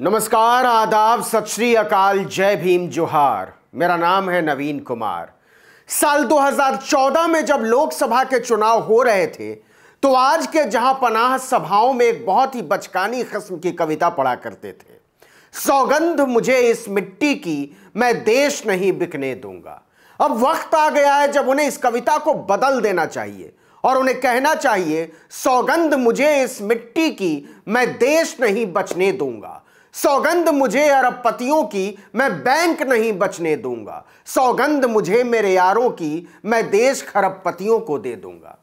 नमस्कार, आदाब, सत श्री अकाल, जय भीम, जोहार। मेरा नाम है नवीन कुमार। साल 2014 में जब लोकसभा के चुनाव हो रहे थे तो आज के जहां पनाह सभाओं में एक बहुत ही बचकानी किस्म की कविता पढ़ा करते थे। सौगंध मुझे इस मिट्टी की, मैं देश नहीं बिकने दूंगा। अब वक्त आ गया है जब उन्हें इस कविता को बदल देना चाहिए और उन्हें कहना चाहिए, सौगंध मुझे इस मिट्टी की, मैं देश नहीं बचने दूंगा। सौगंध मुझे अरबपतियों की, मैं बैंक नहीं बचने दूंगा। सौगंध मुझे मेरे यारों की, मैं देश खरबपतियों को दे दूंगा।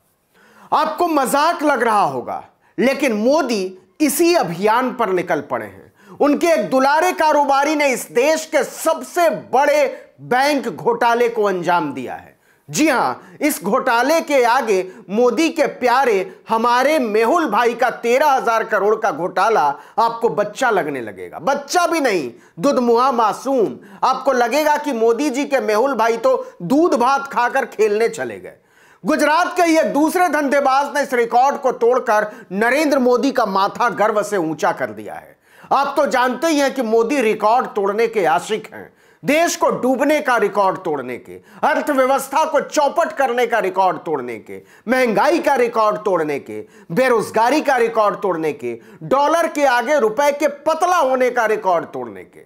आपको मजाक लग रहा होगा, लेकिन मोदी इसी अभियान पर निकल पड़े हैं। उनके एक दुलारे कारोबारी ने इस देश के सबसे बड़े बैंक घोटाले को अंजाम दिया है। जी हां, इस घोटाले के आगे मोदी के प्यारे हमारे मेहुल भाई का 13,000 करोड़ का घोटाला आपको बच्चा लगने लगेगा। बच्चा भी नहीं, दुधमुहा मासूम। आपको लगेगा कि मोदी जी के मेहुल भाई तो दूध भात खाकर खेलने चले गए। गुजरात के एक दूसरे धंधेबाज ने इस रिकॉर्ड को तोड़कर नरेंद्र मोदी का माथा गर्व से ऊंचा कर दिया है। आप तो जानते ही हैं कि मोदी रिकॉर्ड तोड़ने के आशिक हैं। देश को डूबने का रिकॉर्ड तोड़ने के, अर्थव्यवस्था को चौपट करने का रिकॉर्ड तोड़ने के, महंगाई का रिकॉर्ड तोड़ने के, बेरोजगारी का रिकॉर्ड तोड़ने के, डॉलर के आगे रुपए के पतला होने का रिकॉर्ड तोड़ने के।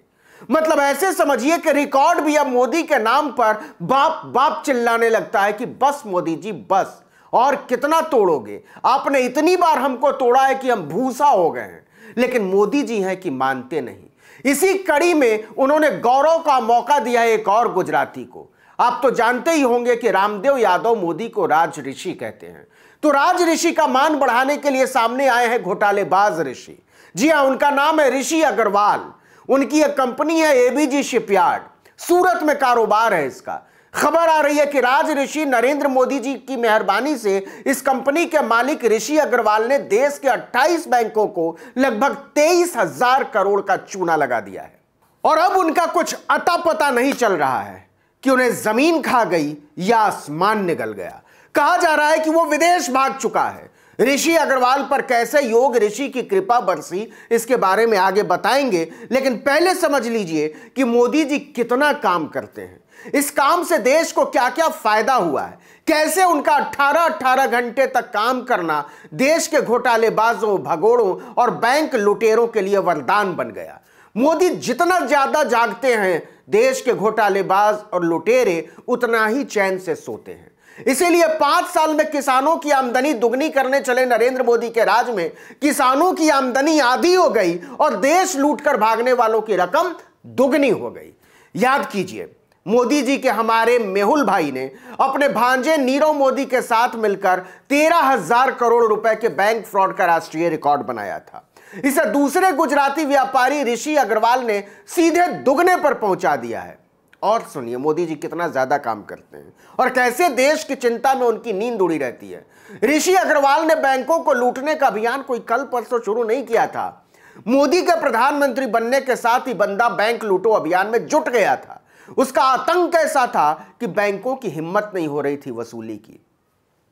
मतलब ऐसे समझिए कि रिकॉर्ड भी अब मोदी के नाम पर बाप बाप चिल्लाने लगता है कि बस मोदी जी बस, और कितना तोड़ोगे? आपने इतनी बार हमको तोड़ा है कि हम भूसा हो गए हैं। लेकिन मोदी जी हैं कि मानते नहीं। इसी कड़ी में उन्होंने गौरव का मौका दिया है एक और गुजराती को। आप तो जानते ही होंगे कि रामदेव यादव मोदी को राज ऋषि कहते हैं। तो राज ऋषि का मान बढ़ाने के लिए सामने आए हैं घोटालेबाज ऋषि। जी हां, उनका नाम है ऋषि अग्रवाल। उनकी एक कंपनी है एबीजी शिपयार्ड, सूरत में कारोबार है इसका। खबर आ रही है कि राज ऋषि नरेंद्र मोदी जी की मेहरबानी से इस कंपनी के मालिक ऋषि अग्रवाल ने देश के 28 बैंकों को लगभग 23,000 करोड़ का चूना लगा दिया है। और अब उनका कुछ अता पता नहीं चल रहा है कि उन्हें जमीन खा गई या आसमान निगल गया। कहा जा रहा है कि वो विदेश भाग चुका है। ऋषि अग्रवाल पर कैसे योग ऋषि की कृपा बरसी, इसके बारे में आगे बताएंगे। लेकिन पहले समझ लीजिए कि मोदी जी कितना काम करते हैं। इस काम से देश को क्या क्या फायदा हुआ है, कैसे उनका 18-18 घंटे तक काम करना देश के घोटालेबाजों, भगोड़ों और बैंक लुटेरों के लिए वरदान बन गया। मोदी जितना ज्यादा जागते हैं, देश के घोटालेबाज और लुटेरे उतना ही चैन से सोते हैं। इसीलिए 5 साल में किसानों की आमदनी दुगनी करने चले नरेंद्र मोदी के राज में किसानों की आमदनी आधी हो गई और देश लूटकर भागने वालों की रकम दुगनी हो गई। याद कीजिए, मोदी जी के हमारे मेहुल भाई ने अपने भांजे नीरव मोदी के साथ मिलकर 13,000 करोड़ रुपए के बैंक फ्रॉड का राष्ट्रीय रिकॉर्ड बनाया था। इसे दूसरे गुजराती व्यापारी ऋषि अग्रवाल ने सीधे दुगने पर पहुंचा दिया है। और सुनिए मोदी जी कितना ज्यादा काम करते हैं और कैसे देश की चिंता में उनकी नींद उड़ी रहती है। ऋषि अग्रवाल ने बैंकों को लूटने का अभियान कोई कल परसों शुरू नहीं किया था। मोदी के प्रधानमंत्री बनने के साथ ही बंदा बैंक लूटो अभियान में जुट गया था। उसका आतंक ऐसा था कि बैंकों की हिम्मत नहीं हो रही थी वसूली की।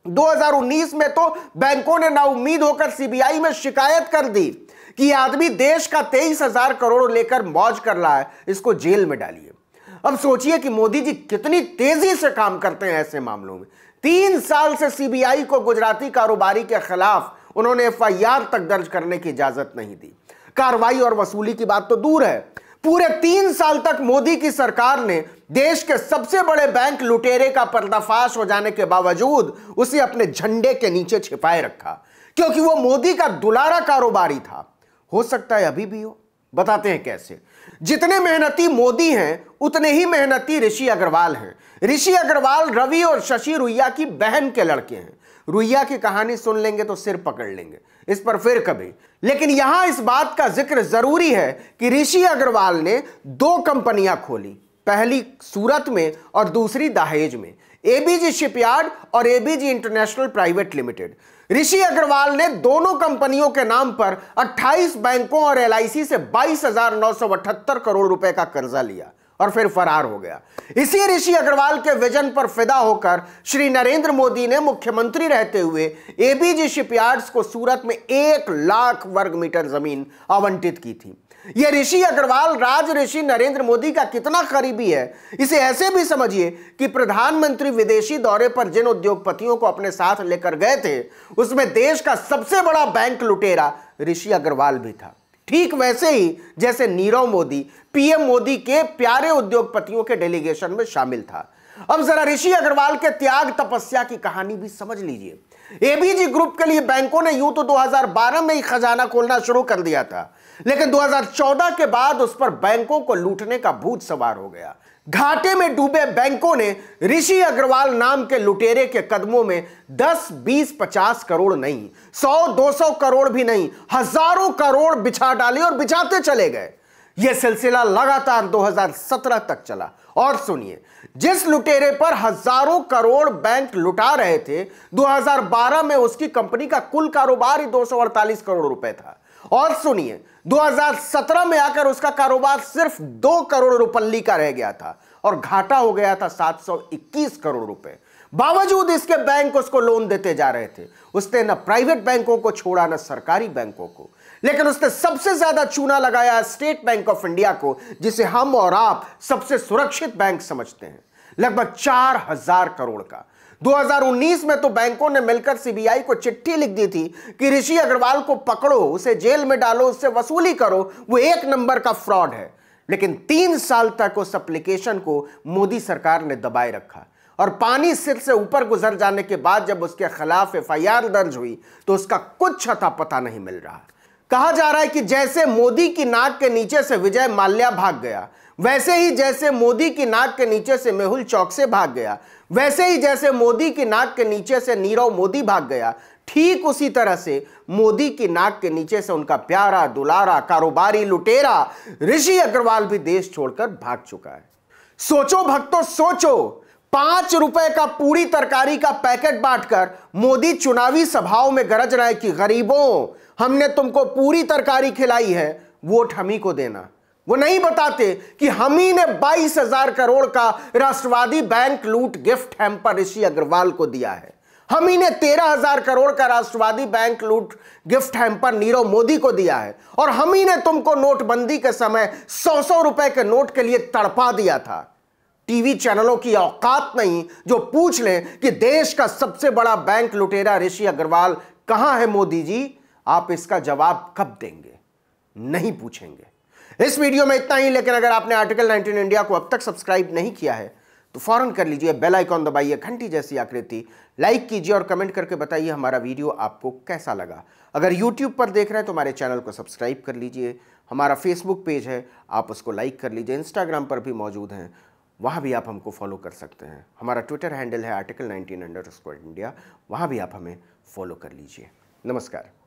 2019 में तो बैंकों ने नाउम्मीद होकर सीबीआई में शिकायत कर दी कि आदमी देश का 23,000 करोड़ लेकर मौज कर रहा है, इसको जेल में डालिए। अब सोचिए कि मोदी जी कितनी तेजी से काम करते हैं ऐसे मामलों में। 3 साल से सीबीआई को गुजराती कारोबारी के खिलाफ उन्होंने एफआईआर तक दर्ज करने की इजाजत नहीं दी। कार्रवाई और वसूली की बात तो दूर है, पूरे 3 साल तक मोदी की सरकार ने देश के सबसे बड़े बैंक लुटेरे का पर्दाफाश हो जाने के बावजूद उसे अपने झंडे के नीचे छिपाए रखा, क्योंकि वो मोदी का दुलारा कारोबारी था। हो सकता है अभी भी हो, बताते हैं कैसे। जितने मेहनती मोदी हैं उतने ही मेहनती ऋषि अग्रवाल हैं। ऋषि अग्रवाल रवि और शशि रुइया की बहन के लड़के हैं। रुइया की कहानी सुन लेंगे तो सिर पकड़ लेंगे, इस पर फिर कभी। लेकिन यहां इस बात का जिक्र जरूरी है कि ऋषि अग्रवाल ने 2 कंपनियां खोली, पहली सूरत में और दूसरी दहेज में, एबीजी शिपयार्ड और ABG international private limited. Rishi Agarwal ने दोनों कंपनियों के नाम पर 28 बैंकों और एलआईसी से 22,978 करोड़ रुपए का कर्जा लिया और फिर फरार हो गया। इसी ऋषि अग्रवाल के विजन पर फिदा होकर श्री नरेंद्र मोदी ने मुख्यमंत्री रहते हुए एबीजी शिपयार्ड्स को सूरत में 1 लाख वर्ग मीटर जमीन आवंटित की थी। यह ऋषि अग्रवाल राज ऋषि नरेंद्र मोदी का कितना करीबी है, इसे ऐसे भी समझिए कि प्रधानमंत्री विदेशी दौरे पर जिन उद्योगपतियों को अपने साथ लेकर गए थे, उसमें देश का सबसे बड़ा बैंक लुटेरा ऋषि अग्रवाल भी था। ठीक वैसे ही जैसे नीरव मोदी पीएम मोदी के प्यारे उद्योगपतियों के डेलीगेशन में शामिल था। अब जरा ऋषि अग्रवाल के त्याग तपस्या की कहानी भी समझ लीजिए। एबीजी ग्रुप के लिए बैंकों ने यूं तो 2012 में ही खजाना खोलना शुरू कर दिया था, लेकिन 2014 के बाद उस पर बैंकों को लूटने का भूत सवार हो गया। घाटे में डूबे बैंकों ने ऋषि अग्रवाल नाम के लुटेरे के कदमों में 10, 20, 50 करोड़ नहीं, 100, 200 करोड़ भी नहीं, हजारों करोड़ बिछा डाले और बिछाते चले गए। यह सिलसिला लगातार 2017 तक चला। और सुनिए, जिस लुटेरे पर हजारों करोड़ बैंक लुटा रहे थे, 2012 में उसकी कंपनी का कुल कारोबार ही 248 करोड़ रुपए था। और सुनिए, 2017 में आकर उसका कारोबार सिर्फ 2 करोड़ रुपल्ली का रह गया था और घाटा हो गया था 721 करोड़ रुपए। बावजूद इसके बैंक उसको लोन देते जा रहे थे। उसने न प्राइवेट बैंकों को छोड़ा न सरकारी बैंकों को, लेकिन उसने सबसे ज्यादा चूना लगाया स्टेट बैंक ऑफ इंडिया को, जिसे हम और आप सबसे सुरक्षित बैंक समझते हैं, लगभग 4000 करोड़ का। 2019 में तो बैंकों ने मिलकर सीबीआई को चिट्ठी लिख दी थी कि ऋषि अग्रवाल को पकड़ो, उसे जेल में डालो, उससे वसूली करो, वो 1 नंबर का फ्रॉड है। लेकिन 3 साल तक उस एप्लीकेशन को मोदी सरकार ने दबाए रखा और पानी सिर से ऊपर गुजर जाने के बाद जब उसके खिलाफ एफआईआर दर्ज हुई तो उसका कुछ अता पता नहीं मिल रहा। कहा जा रहा है कि जैसे मोदी की नाक के नीचे से विजय माल्या भाग गया, वैसे ही जैसे मोदी की नाक के नीचे से मेहुल चौकसे भाग गया, वैसे ही जैसे मोदी की नाक के नीचे से नीरव मोदी भाग गया, ठीक उसी तरह से मोदी की नाक के नीचे से उनका प्यारा दुलारा कारोबारी लुटेरा ऋषि अग्रवाल भी देश छोड़कर भाग चुका है। सोचो भक्तों, सोचो, 5 रुपए का पूरी तरकारी का पैकेट बांटकर मोदी चुनावी सभाओं में गरज रहा है कि गरीबों, हमने तुमको पूरी तरकारी खिलाई है, वोट हम ही को देना। वो नहीं बताते कि हम ही ने 22,000 करोड़ का राष्ट्रवादी बैंक लूट गिफ्ट हैम्पर ऋषि अग्रवाल को दिया है। हम ही ने 13,000 करोड़ का राष्ट्रवादी बैंक लूट गिफ्ट हैम्पर नीरव मोदी को दिया है। और हम ही ने तुमको नोटबंदी के समय 100-100 रुपए के नोट के लिए तड़पा दिया था। टीवी चैनलों की औकात नहीं जो पूछ लें कि देश का सबसे बड़ा बैंक लुटेरा ऋषि अग्रवाल कहां है मोदी जी। आप इसका जवाब कब देंगे? नहीं पूछेंगे। इस वीडियो में इतना ही, लेकिन अगर आपने आर्टिकल 19 इंडिया को अब तक सब्सक्राइब नहीं किया है तो फौरन कर लीजिए, बेल आइकॉन दबाइए, घंटी जैसी आकृति, लाइक कीजिए और कमेंट करके बताइए हमारा वीडियो आपको कैसा लगा। अगर यूट्यूब पर देख रहे हैं तो हमारे चैनल को सब्सक्राइब कर लीजिए। हमारा फेसबुक पेज है, आप उसको लाइक कर लीजिए। इंस्टाग्राम पर भी मौजूद हैं, वहाँ भी आप हमको फॉलो कर सकते हैं। हमारा ट्विटर हैंडल है article19_India, वहाँ भी आप हमें फॉलो कर लीजिए। नमस्कार।